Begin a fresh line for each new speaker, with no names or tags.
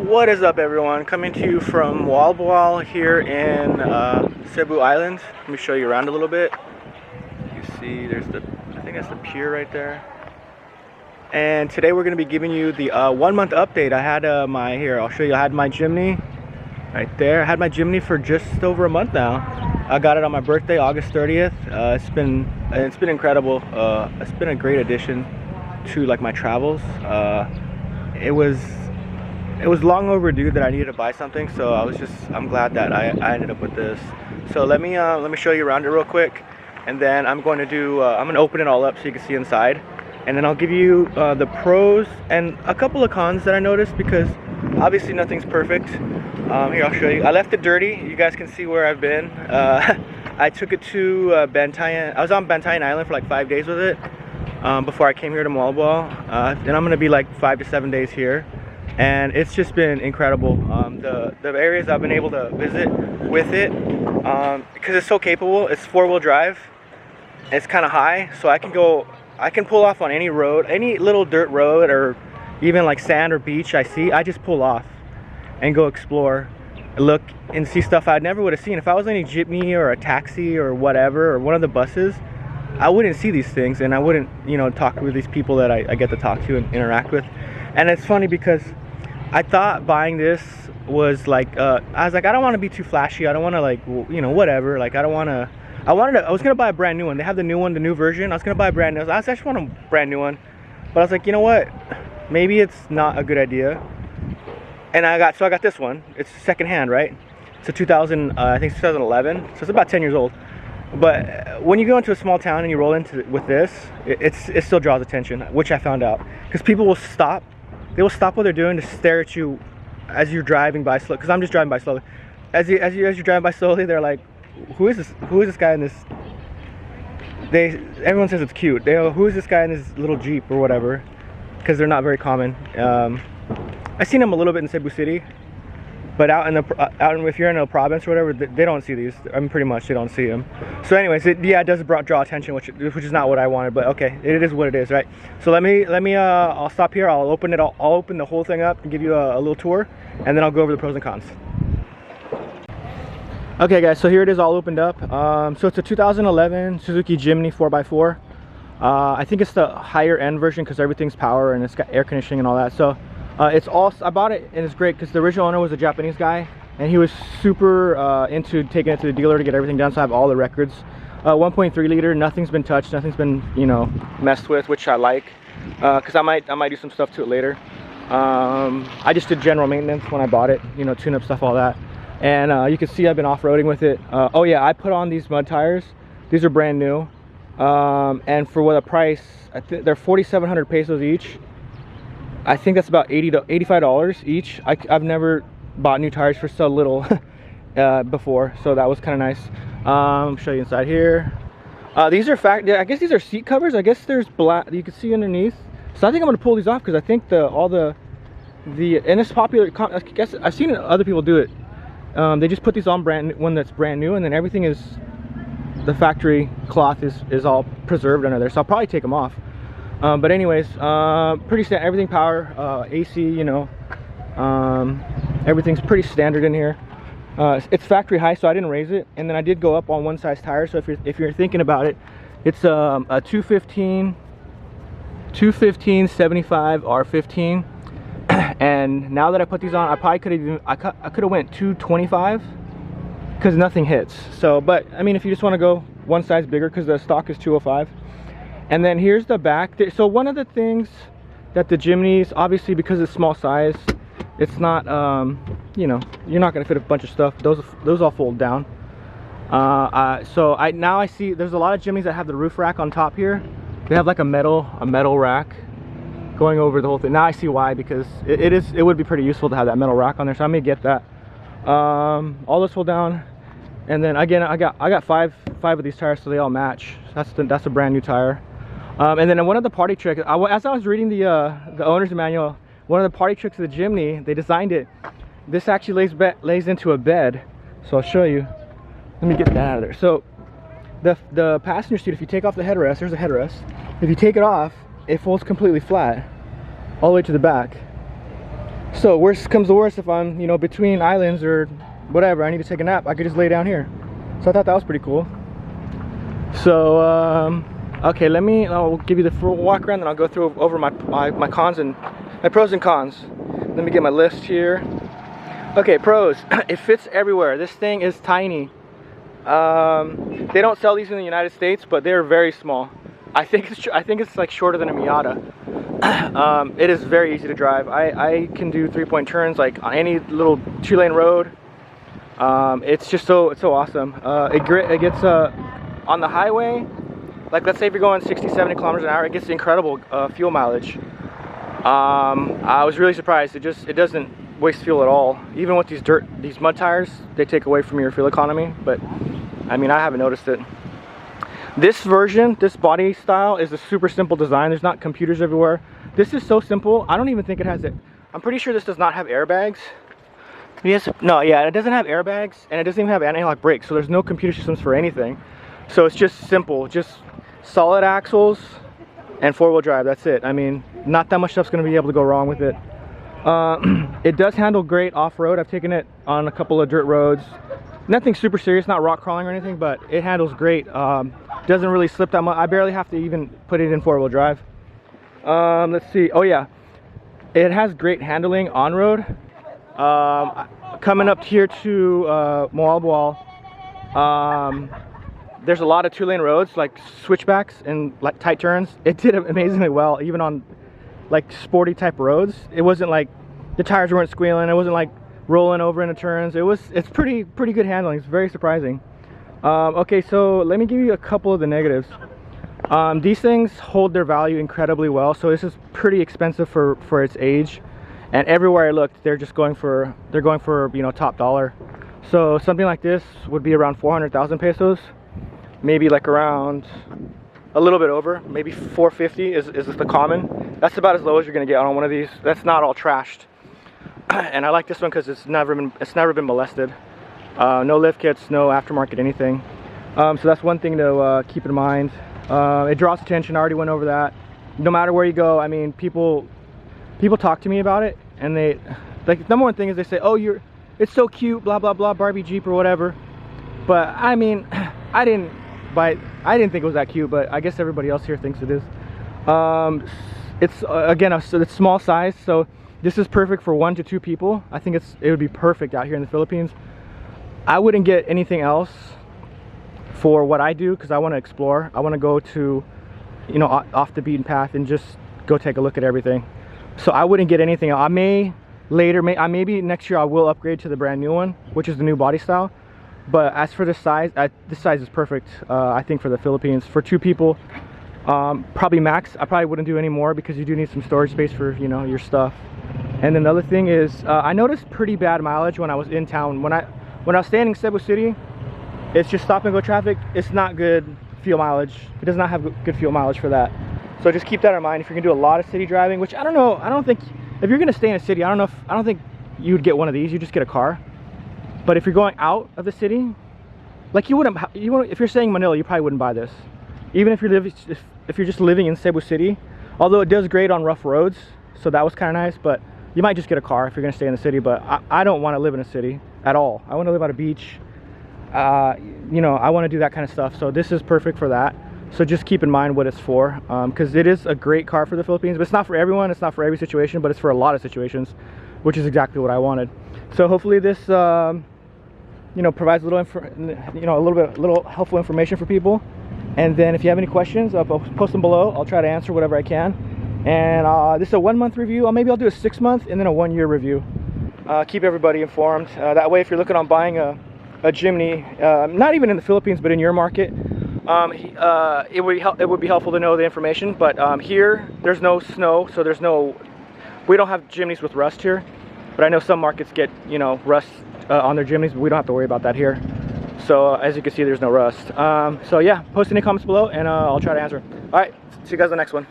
What is up, everyone? Coming to you from Moalboal here in Cebu Island. Let me show you around a little bit. You see there's I think that's the pier right there. And today we're going to be giving you the 1 month update. I had I'll show you, I had my Jimny right there. I had my Jimny for just over a month now. I got it on my birthday, August 30th. It's been incredible. It's been a great addition to like my travels. It was long overdue that I needed to buy something, so I'm glad that I ended up with this. So let me show you around it real quick, and then I'm going to open it all up so you can see inside, and then I'll give you the pros and a couple of cons that I noticed, because obviously nothing's perfect. Here, I'll show you. I left it dirty. You guys can see where I've been. I took it to Bantayan. I was on Bantayan Island for like 5 days with it before I came here to Moalboal, and I'm gonna be like 5 to 7 days here. And it's just been incredible. The areas I've been able to visit with it, because it's so capable. It's 4-wheel drive. It's kind of high, so I can pull off on any road, any little dirt road, or even like sand or beach I just pull off and go explore, look and see stuff I never would have seen. If I was in a jeepney or a taxi or whatever, or one of the buses, I wouldn't see these things, and I wouldn't, talk with these people that I get to talk to and interact with. And it's funny because I thought buying this was like, I was like, I don't want to be too flashy. I don't want to like, whatever. Like, I was going to buy a brand new one. They have the new one, the new version. I was going to buy a brand new one. I just want a brand new one. But I was like, you know what? Maybe it's not a good idea. And I got this one. It's secondhand, right? It's a 2000, I think it's 2011. So it's about 10 years old. But when you go into a small town and you roll into with this, it still draws attention, which I found out. Because people will stop. They will stop what they're doing to stare at you as you're driving by slow. Because I'm just driving by slowly. As you're driving by slowly, they're like, "Who is this? Who is this guy in this?" Everyone says it's cute. They go, "Who is this guy in this little Jeep or whatever?" Because they're not very common. I've seen them a little bit in Cebu City, but if you're in a province or whatever, they don't see these. I mean, pretty much they don't see them. So anyways, it does draw attention, which is not what I wanted, but okay, it is what it is, right? So let me I'll stop here. I'll open the whole thing up and give you a little tour, and then I'll go over the pros and cons. Okay guys, so here it is all opened up. So it's a 2011 Suzuki Jimny 4x4. I think it's the higher end version because everything's power and it's got air conditioning and all that. So I bought it, and it's great because the original owner was a Japanese guy, and he was super into taking it to the dealer to get everything done. So I have all the records. 1.3 liter, nothing's been touched, nothing's been messed with, which I like, because I might do some stuff to it later. I just did general maintenance when I bought it, tune up stuff, all that. And you can see I've been off-roading with it. Oh yeah, I put on these mud tires. These are brand new, and for what a price, they're 4,700 pesos each. I think that's about $80 to $85 each. I've never bought new tires for so little before, so that was kind of nice. Show you inside here. These are I guess these are seat covers. I guess there's black, you can see underneath. So I think I'm gonna pull these off because I think and it's popular. I guess I've seen other people do it. They just put these on one that's brand new, and then everything is, the factory cloth is all preserved under there. So I'll probably take them off. But anyways, pretty standard, everything power, AC, everything's pretty standard in here. It's factory high, so I didn't raise it, and then I did go up on one size tire. So if you're thinking about it, it's a 215 75 R15, and now that I put these on, I probably could have went 225 because nothing hits. So, but I mean, if you just want to go one size bigger, because the stock is 205. And then here's the back. So one of the things that the Jimnys, obviously because it's small size, it's not, you're not gonna fit a bunch of stuff. Those all fold down. So now I see there's a lot of Jimnys that have the roof rack on top here. They have like a metal rack going over the whole thing. Now I see why, because it would be pretty useful to have that metal rack on there. So I may get that. All those fold down. And then again, I got five of these tires, so they all match. That's a brand new tire. And then one of the party tricks, as I was reading the owner's manual, one of the party tricks of the Jimny, they designed it. This actually lays into a bed. So I'll show you. Let me get that out of there. So the passenger seat, if you take off the headrest, there's a headrest. If you take it off, it folds completely flat all the way to the back. So worst comes to worst, if I'm, you know, between islands or whatever, I need to take a nap, I could just lay down here. So I thought that was pretty cool. So okay, I'll give you the full walk around, and I'll go through over my cons and my pros and cons. Let me get my list here. Okay, pros. It fits everywhere. This thing is tiny. They don't sell these in the United States, but they're very small. I think it's like shorter than a Miata. It is very easy to drive. I can do 3-point turns like on any little 2-lane road. It's just it's so awesome. It gets on the highway, like let's say if you're going 60-70 kilometers an hour, it gets incredible fuel mileage. I was really surprised. It doesn't waste fuel at all. Even with these mud tires, they take away from your fuel economy, but I mean, I haven't noticed it. This version, this body style, is a super simple design. There's not computers everywhere. This is so simple, I don't even think it has it. I'm pretty sure this does not have airbags. Yes, no, yeah, it doesn't have airbags, and it doesn't even have anti-lock brakes, so there's no computer systems for anything. So it's just simple, just solid axles and 4-wheel drive, that's it. I mean, not that much stuff's gonna be able to go wrong with it. It does handle great off-road. I've taken it on a couple of dirt roads. Nothing super serious, not rock crawling or anything, but it handles great. Doesn't really slip that much. I barely have to even put it in 4-wheel drive. Let's see. Oh yeah, it has great handling on road. Coming up here to Moalboal, there's a lot of 2-lane roads, like switchbacks and like tight turns. It did amazingly well, even on like sporty type roads. It wasn't like the tires weren't squealing. It wasn't like rolling over into turns. It's pretty good handling. It's very surprising. Okay, so let me give you a couple of the negatives. These things hold their value incredibly well, so this is pretty expensive for its age, and everywhere I looked, they're going for you know, top dollar. So something like this would be around 400,000 pesos, maybe like around a little bit over, maybe 450 is the common. That's about as low as you're gonna get on one of these. That's not all trashed. And I like this one because it's never been molested. No lift kits, no aftermarket anything. So that's one thing to keep in mind. It draws attention. I already went over that. No matter where you go, I mean, people talk to me about it, and they, like, the number one thing is they say, oh, it's so cute, blah blah blah, Barbie Jeep or whatever. But I mean, I didn't think it was that cute, but I guess everybody else here thinks it is. It's again, it's small size, so this is perfect for 1 to 2 people. I think it would be perfect out here in the Philippines. I wouldn't get anything else for what I do, because I want to explore. I want to go to, you know, off the beaten path and just go take a look at everything. So I wouldn't get anything else. I may later, maybe next year I will upgrade to the brand new one, which is the new body style. But as for this size is perfect. I think for the Philippines, for 2 people, probably max. I probably wouldn't do any more, because you do need some storage space for, you know, your stuff. And another thing is, I noticed pretty bad mileage when I was in town. When I was staying in Cebu City, it's just stop and go traffic. It's not good fuel mileage. It does not have good fuel mileage for that. So just keep that in mind if you're gonna do a lot of city driving, which I don't know. I don't think, if you're gonna stay in a city, I don't think you would get one of these. You just get a car. But if you're going out of the city, like if you're staying in Manila, you probably wouldn't buy this. Even if you're just living in Cebu City, although it does great on rough roads, so that was kind of nice. But you might just get a car if you're gonna stay in the city. But I don't want to live in a city at all. I want to live on a beach. You know, I want to do that kind of stuff. So this is perfect for that. So just keep in mind what it's for, because it is a great car for the Philippines. But it's not for everyone. It's not for every situation, but it's for a lot of situations, which is exactly what I wanted. So hopefully this, you know, provides a little helpful information for people. And then if you have any questions, I'll post them below. I'll try to answer whatever I can. And this is a 1-month review. Maybe I'll do a 6-month and then a 1-year review. Keep everybody informed. That way, if you're looking on buying a Jimny, not even in the Philippines, but in your market, it would be helpful to know the information. But here, there's no snow, so we don't have Jimnys with rust here. But I know some markets get, you know, rust on their Jimnys, but we don't have to worry about that here. So as you can see, there's no rust. So yeah, post any comments below, and I'll try to answer. All right, see you guys in the next one.